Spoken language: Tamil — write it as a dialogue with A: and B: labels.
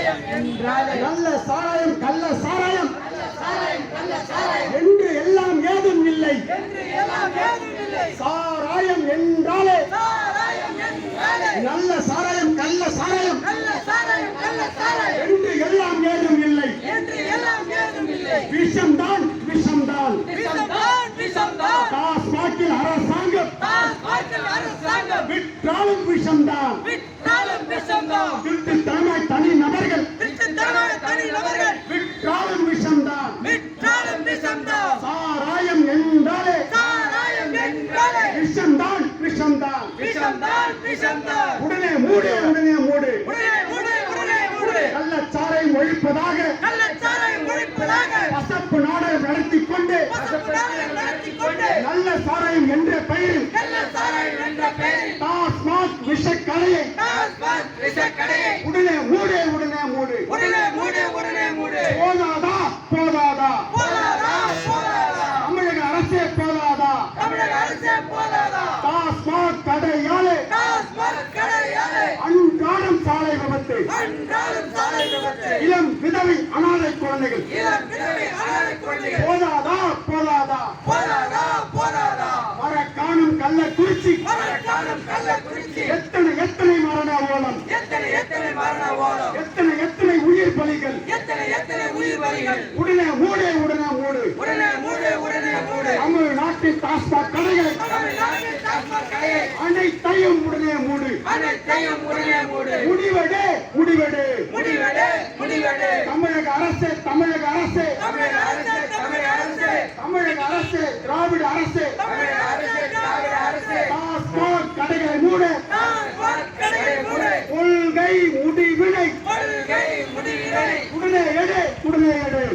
A: நல்ல சாராயம் கள்ள சாராயம் என்று எல்லாம் ஏதும் இல்லை. சாராயம் என்றாலே நல்ல சாராயம் கள்ள சாராயம் என்று எல்லாம் ஏதும் இல்லை. விஷம்தான் விஷம்தான் டாஸ்மாகில் அரசாங்கம் விற்றாலும் விஷம்தான். திருட்டுத்தனமாய் தனி நபர்கள் விற்றாலும் விஷம்தான். சாராயம் என்றாலே விஷம்தான் விஷம்தான். உடனே மூடு கள்ளச்சாராயம் ஒழிப்பதாக பசப்பு நாடகம் நடத்திக் கொண்டு நல்ல சாராயம் என்ற பெயரில் டாஸ்மாக் விஷக்கடையை உடனே மூடு. போதாதா தமிழக அரசே போதாதா? டாஸ்மாக் கடையாலே அன்றாடம் சாலை விபத்து. இளம் விதவை அனாதை குழந்தைகள் போதாதா? மரக்காணும் கள்ளக்குறிச்சி எத்தனை மரண ஓலம், எத்தனை உயிர் பலிகள். உடனே மூடு. தமிழ்நாட்டின் டாஸ்மாக் கடைகளை அனைத்தையும் உடனே மூடு. முடிவெடு. தமிழக அரசு திராவிட அரசு டாஸ்மாக் கடைகளை மூடு. கொள்கை முடிவினை உடனே எடு.